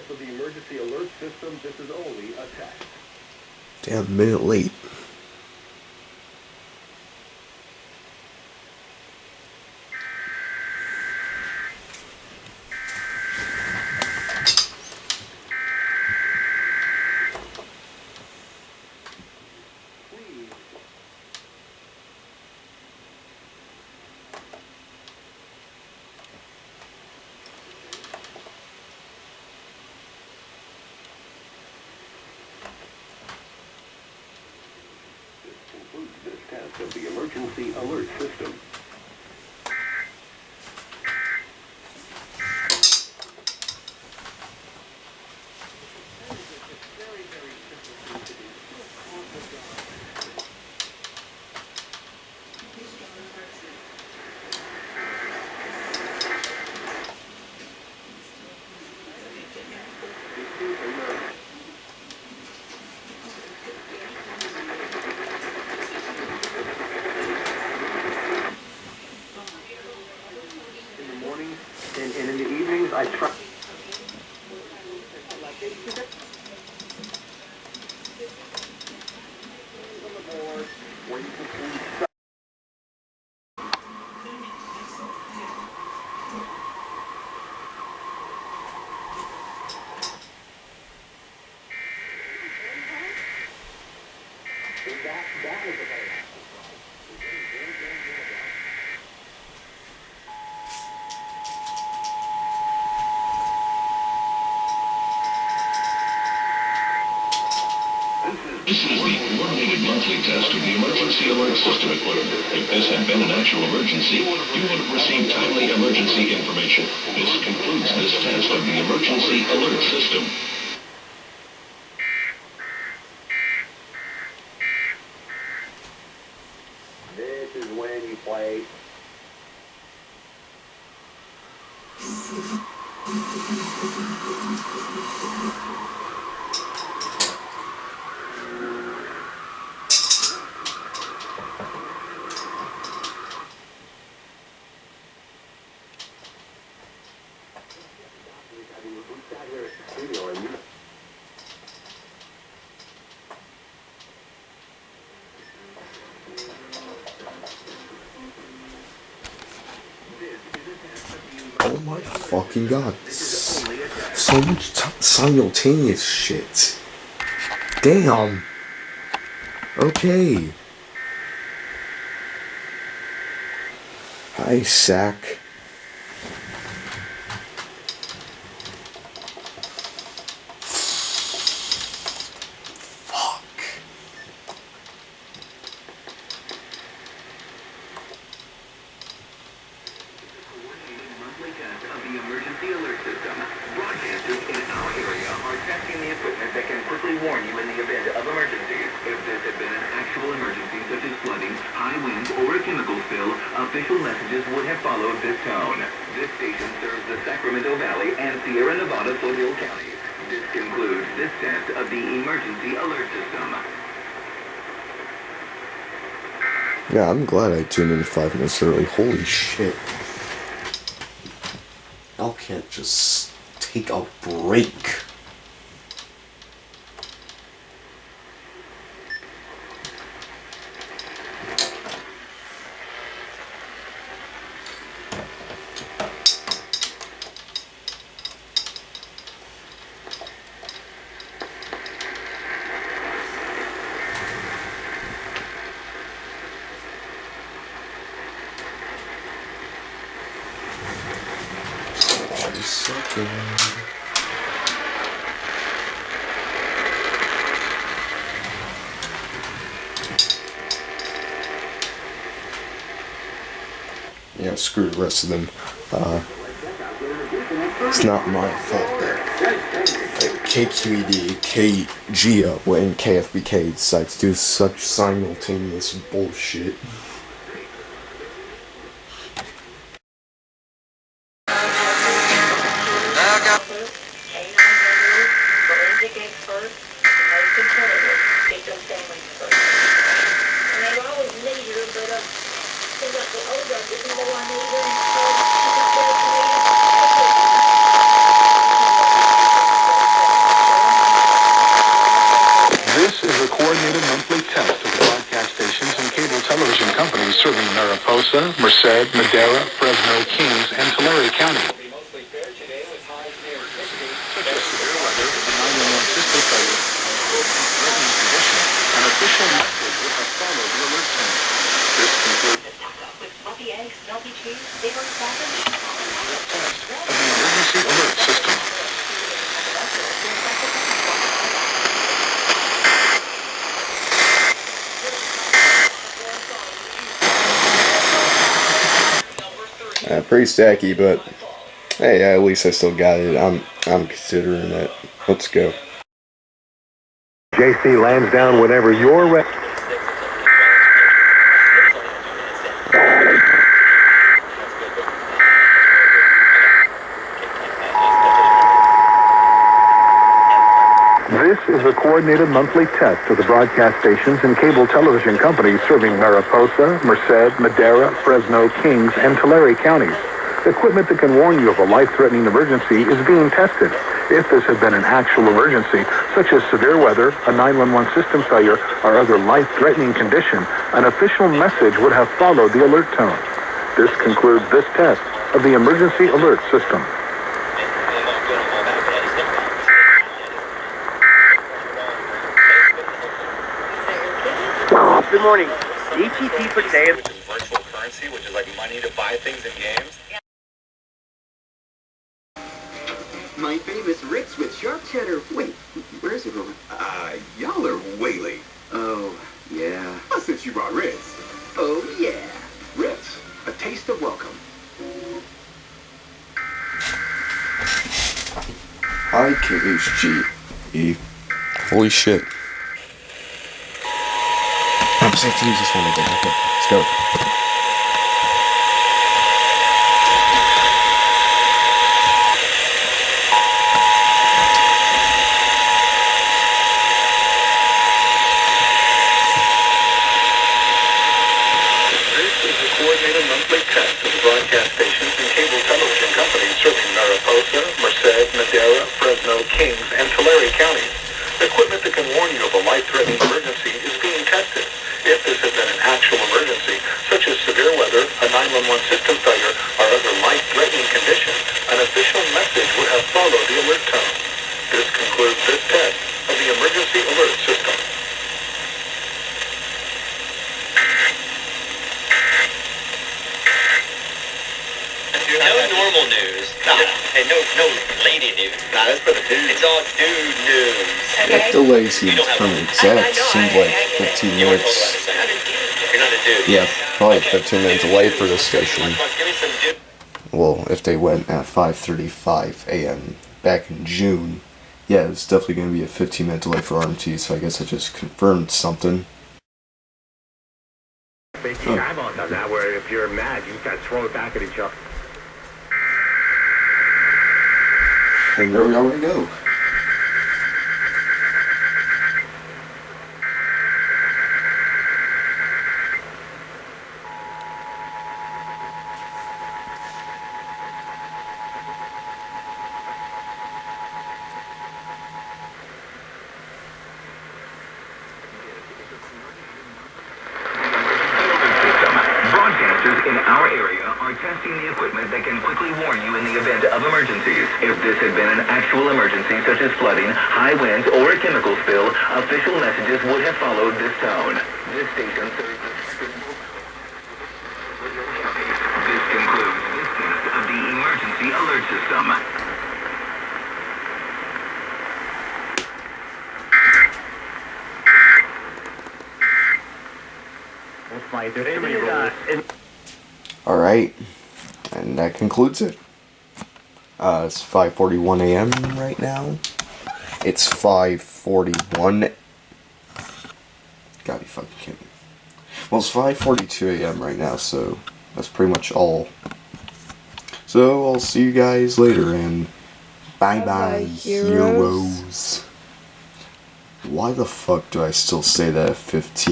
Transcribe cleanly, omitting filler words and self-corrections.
status of the emergency alert system. This is only a test. Damn, a minute late. This test of the emergency alert system. And in the evenings, I try. That is a This is the coordinated monthly test of the emergency alert system equipment. If this had been an actual emergency, you would have received timely emergency information. This concludes this test of the emergency alert system. This is when you play. Oh my fucking god. So much simultaneous shit. Damn. Okay. Hi, Sack. Of the emergency alert system. Broadcasters in our area are testing the equipment that can quickly warn you in the event of emergencies. If this had been an actual emergency such as flooding, high winds, or a chemical spill, official messages would have followed this tone. This station serves the Sacramento Valley and Sierra Nevada foothill counties. This concludes this test of the emergency alert system. Yeah, I'm glad I tuned in 5 minutes early. Holy shit. Y'all can't just take a break. Yeah, screw the rest of them. It's not my fault that KQED, KGO, and KFBK decide to do such simultaneous bullshit. television companies serving Mariposa, Merced, Madera, Fresno, Kings, and Tulare County. An official message would have followed the alert tone. This concludes With fluffy eggs, melty cheese, flavored sausage. test of the emergency alert system. Pretty stacky, but hey, at least I still got it. I'm considering it. Let's go. JC Lansdowne whenever you're ready. This is a coordinated monthly test of the broadcast stations and cable television companies serving Mariposa, Merced, Madera, Fresno, Kings, and Tulare counties. Equipment that can warn you of a life-threatening emergency is being tested. If this had been an actual emergency, such as severe weather, a 911 system failure, or other life-threatening condition, an official message would have followed the alert tone. This concludes this test of the emergency alert system. Good morning. The ETP for today is virtual currency, which is like money to buy things in games. My famous Ritz with sharp cheddar. Wait, where is it, Roman? Y'all are way late. Oh, yeah. Well, since you brought Ritz. Oh, yeah. Ritz, a taste of welcome. Hi, KHG. Holy shit. I'm 16, just want to go. Okay, let's go. This is a coordinated monthly test of the broadcast stations and cable television companies serving Mariposa, Merced, Madera, Fresno, Kings, and Tulare counties. Equipment that can warn you of a life-threatening emergency is being tested. If this had been an actual emergency, such as severe weather, a 911 system failure, or other life-threatening condition, an official message would have followed the alert tone. This concludes this test of the emergency alert system. no normal news. And no lady news. Nah, that's for the dudes. It's all dude news. That delay seems kind of exact. Seems like 15 minutes. You're not a dude. Yeah, probably 15 minutes away for this station. Give me some dude. Well, if they went at 5:35 a.m. back in June, yeah, it's definitely going to be a 15-minute delay for RMT, so I guess I just confirmed something. Basically, eyeballs on that, where if you're mad, you start throwing back at each other. And there we already go. Broadcasters in our area are testing the equipment that can quickly warn you in the event of emergencies. If this had been an actual emergency, such as flooding, high winds, or a chemical spill, official messages would have followed this tone. This station serves the county. This concludes this test of the emergency alert system. Alright, and that concludes it. It's 5:41 a.m. right now. It's 5:41. God, you fucking kidding me. Well, it's 5:42 a.m. right now, so that's pretty much all. So I'll see you guys later, and bye-bye, heroes. Why the fuck do I still say that at 15?